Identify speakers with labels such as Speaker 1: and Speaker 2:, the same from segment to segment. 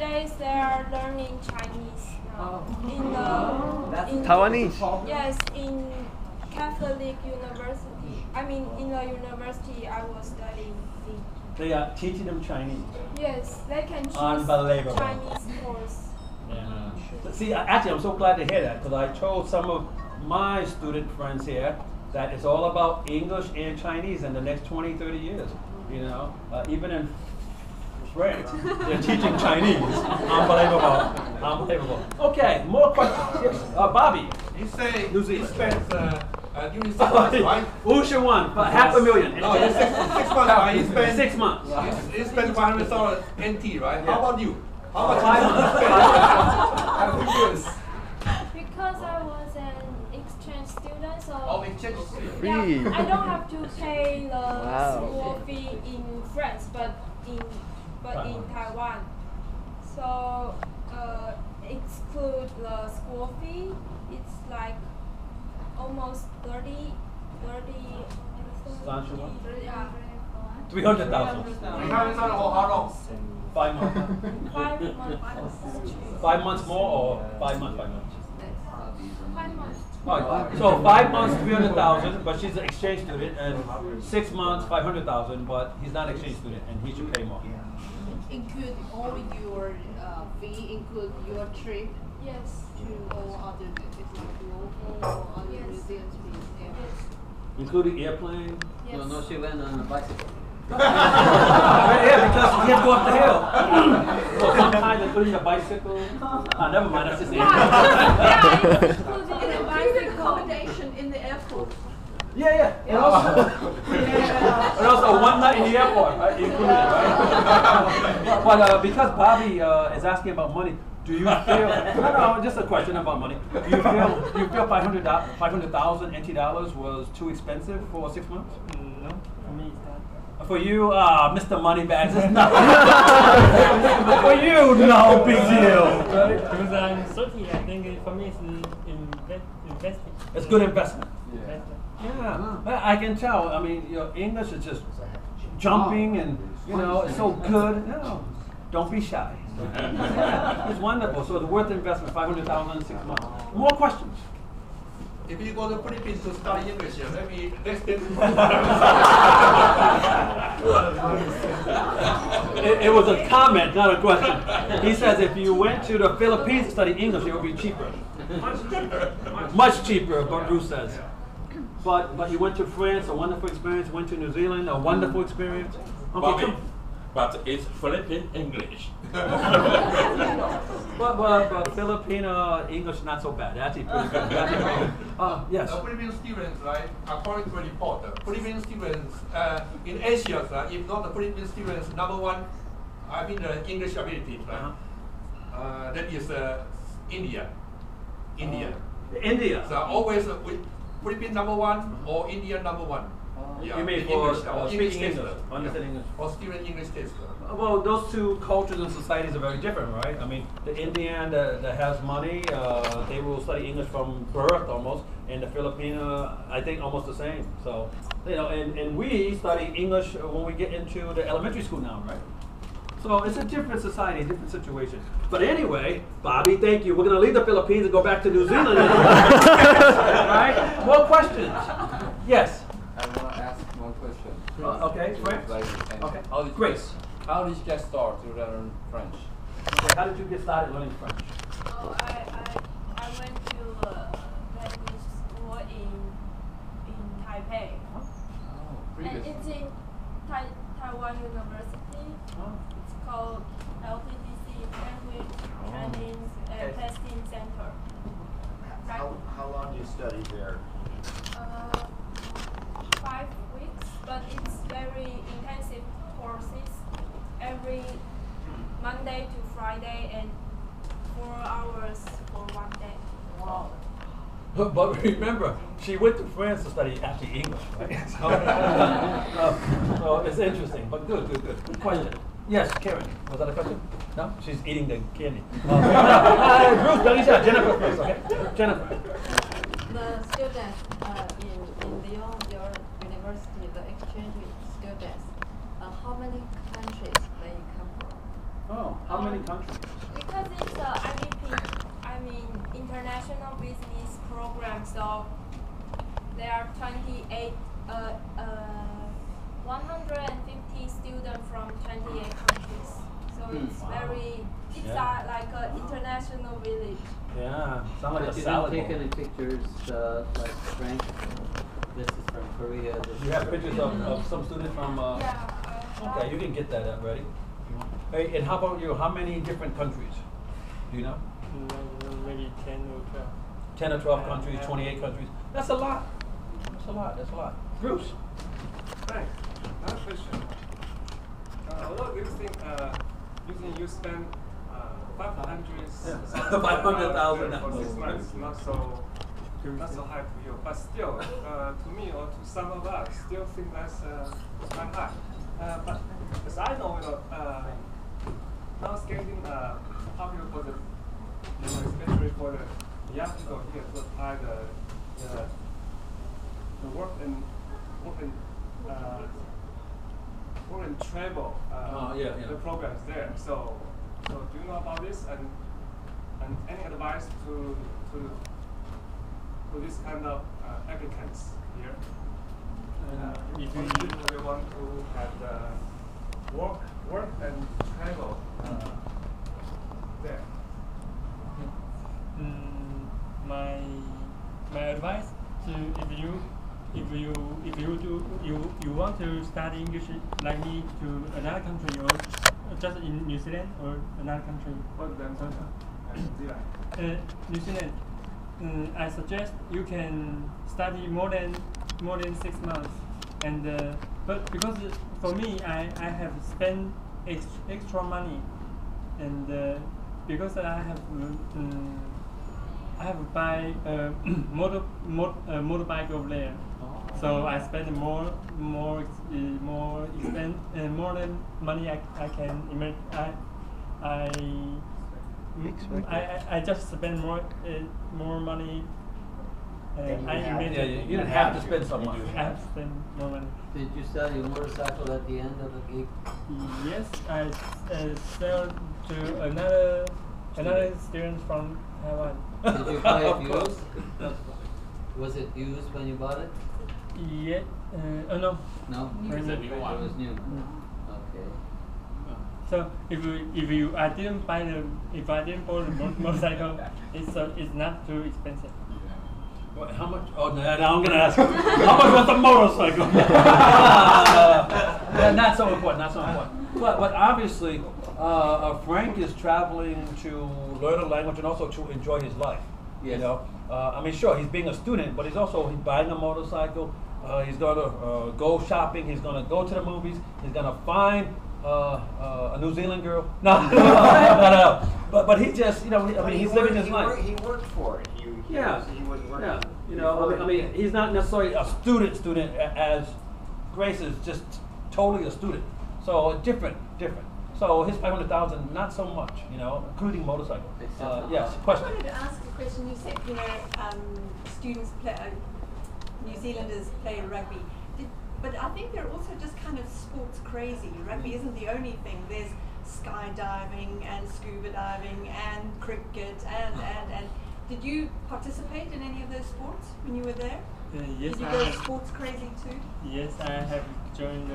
Speaker 1: nowadays they are learning Chinese now. In
Speaker 2: Taiwanese.
Speaker 1: Yes, in Catholic University. I mean, in the university I was studying in.
Speaker 3: They are teaching them Chinese.
Speaker 1: Yes, they can choose
Speaker 3: Unbelievable.
Speaker 1: Chinese course.
Speaker 3: Yeah. See, actually, I'm so glad to hear that because I told some of my student friends here that it's all about English and Chinese in the next 20, 30 years. You know, even in France, they're teaching Chinese. Unbelievable. Unbelievable. Okay, more questions. Yes. Bobby.
Speaker 4: You say
Speaker 3: New
Speaker 4: he
Speaker 3: Zealand.
Speaker 4: spends during 6 months, right?
Speaker 3: Ocean one, but $500,000.
Speaker 4: No, it's 6 months, right? He spends
Speaker 3: 6 months.
Speaker 4: He spends $500 NT, right?
Speaker 3: Yeah.
Speaker 4: How about you? How much
Speaker 3: 5 months.
Speaker 1: Because I was an exchange student, so
Speaker 4: Oh, exchange student.
Speaker 2: Free.
Speaker 1: yeah, I don't have to pay the
Speaker 2: Wow.
Speaker 1: school fee in France, but in Taiwan. So exclude the school fee, it's like almost 30. Yeah.
Speaker 3: 300,000.
Speaker 4: How long?
Speaker 3: 5 months.
Speaker 1: 5 months.
Speaker 3: 5 months more or 5 months, 5 months?
Speaker 1: 5 months.
Speaker 3: Alright, so 5 months, 300,000, but she's an exchange student, and 6 months, 500,000, but he's not an exchange student, and he should pay more.
Speaker 5: Include all your fee, include your trip
Speaker 1: Yes.
Speaker 5: to all other local or other
Speaker 1: Yes.
Speaker 5: museums.
Speaker 3: Including airplane?
Speaker 1: Yes.
Speaker 6: No, she went on a bicycle.
Speaker 3: Yeah, because he has to go up the hill. So sometimes including the bicycle. Never mind, that's just the
Speaker 1: Yeah, including the bicycle.
Speaker 5: Accommodation in the airport.
Speaker 3: Yeah. And also one night in the airport, right? Included, right? But because Bobby is asking about money, do you feel? No, just a question about money. Do you feel 500,000 NT dollars was too expensive for 6 months?
Speaker 7: No, for me it's not.
Speaker 3: For you, Mr. Moneybags, it's nothing. But for you, no big deal. Right?
Speaker 7: Because I'm 30, I think for me it's investing.
Speaker 3: It's good investment.
Speaker 7: Investment.
Speaker 3: Yeah, I can tell. I mean, your English is just jumping, and you know, it's so good. No, don't be shy. It's wonderful. So it's worth investment. 500,000 in 6 months. More questions?
Speaker 4: If you go to Philippines to study English, maybe next time.
Speaker 3: It was a comment, not a question. He says if you went to the Philippines to study English, it would be cheaper. Much cheaper, but Bruce says. But you went to France, a wonderful experience. Went to New Zealand, a wonderful experience. Okay,
Speaker 8: Bobby,
Speaker 3: come.
Speaker 8: but it's Philippine English.
Speaker 3: But Filipino English not so bad. That's pretty good. Yes.
Speaker 4: The Philippine students, right, according to a report, Philippine students in Asia, if not the Philippine students, #1, I mean the English ability, right? That is India.
Speaker 3: India.
Speaker 4: So always Philippine #1 or India #1. Yeah,
Speaker 3: You mean
Speaker 4: in
Speaker 3: for
Speaker 4: English, or
Speaker 3: speaking
Speaker 4: test,
Speaker 3: English, understanding English?
Speaker 4: or student English test.
Speaker 3: Well, those two cultures and societies are very different, right? I mean, the Indian that has money, they will study English from birth almost, and the Filipino, I think, almost the same. So, you know, and we study English when we get into the elementary school now, right? So it's a different society, different situation. But anyway, Bobby, thank you. We're going to leave the Philippines and go back to New Zealand. Right? More questions? Yes.
Speaker 6: I want to ask one question.
Speaker 3: Okay, French. Okay. Grace.
Speaker 6: How did you get started to learn French?
Speaker 3: Okay, how did you get started learning French?
Speaker 1: Oh, I went to language school in Taipei.
Speaker 6: Oh,
Speaker 1: And it's in Taiwan University. It's called LTTC, Language Training and Testing Center.
Speaker 9: How long do you study there?
Speaker 1: 5 weeks, but it's very intensive courses. Every Monday to Friday and 4 hours for 1 day.
Speaker 5: Wow.
Speaker 3: But remember, she went to France to study actually English, right? So it's interesting, but good. Good question. Yes, Karen. Was that a question? No? She's eating the candy. Bruce, Alicia, Jennifer first, okay? Jennifer.
Speaker 5: The students in your university, the exchange students, how many countries they come from?
Speaker 3: Oh, how many countries?
Speaker 1: Because it's a IBP, I mean international business program, so there are 150 students from 28 countries. So it's very, it's
Speaker 3: Yeah.
Speaker 1: like an international village.
Speaker 3: Yeah, sound like
Speaker 6: But
Speaker 3: a
Speaker 6: you
Speaker 3: salad
Speaker 6: didn't take
Speaker 3: bowl.
Speaker 6: any pictures like Frank? This is from Korea. This
Speaker 3: You
Speaker 6: is
Speaker 3: have
Speaker 6: from
Speaker 3: pictures of some students from,
Speaker 1: Yeah.
Speaker 3: okay, you can get that up ready. Hey, and how about you? How many different countries? Do you know?
Speaker 7: Maybe 10 or 12.
Speaker 3: 10 or 12 countries, 28 countries. That's a lot. That's a lot. That's a lot. Bruce.
Speaker 2: Thanks. Another question. What do you think you spend 500,000
Speaker 3: 500,000
Speaker 2: for 6 months, not so high to you, but still, to me or to some of us, still think that's quite high. But as I know, now skating popular for the, especially for the young people here to apply the work and travel. The programs there. So do you know about this and any advice to this kind of applicants here? If we want to have the work and travel there.
Speaker 7: My advice to if you want to study English like me to another country or just in New Zealand or another country.
Speaker 2: For example,
Speaker 7: New Zealand. I suggest you can study more than 6 months, and but because for me I have spent extra money, and because I have buy motorbike over there, so I spend more expense more than money I can imagine. I just spend more money.
Speaker 3: You didn't have to spend so much.
Speaker 7: I have to spend more money.
Speaker 6: Did you sell your motorcycle at the end of the gig?
Speaker 7: Yes, I sell to another student from Taiwan.
Speaker 6: Did you buy it used? Was it used when you bought it?
Speaker 7: Yeah. No.
Speaker 6: No.
Speaker 7: It's a
Speaker 6: It was new. Okay.
Speaker 7: So if I didn't buy the motorcycle, it's not too expensive.
Speaker 3: What, how much? Oh, no, I'm going to ask you. How much was the motorcycle? Not so important. Not so important. But obviously, Frank is traveling to learn a language and also to enjoy his life.
Speaker 6: Yes.
Speaker 3: You know, I mean, sure, he's being a student, but he's buying a motorcycle. He's going to go shopping. He's going to go to the movies. He's going to find a New Zealand girl. No. But he just, he's living his life.
Speaker 9: He worked for it. He wouldn't work.
Speaker 3: Yeah. I mean, he's not necessarily a student as Grace is just totally a student. So different. So his 500,000, not so much, including motorcycle. Yes,
Speaker 10: I
Speaker 3: question.
Speaker 10: wanted to ask a question. You said, students play, New Zealanders play rugby. But I think they're also just kind of sports crazy. Rugby isn't the only thing. There's skydiving and scuba diving and cricket and. Did you participate in any of those sports when you were there?
Speaker 7: Yes,
Speaker 10: Did you go sports crazy too?
Speaker 7: Yes, I have joined.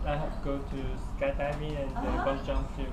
Speaker 7: I have go to skydiving and bungee jump too.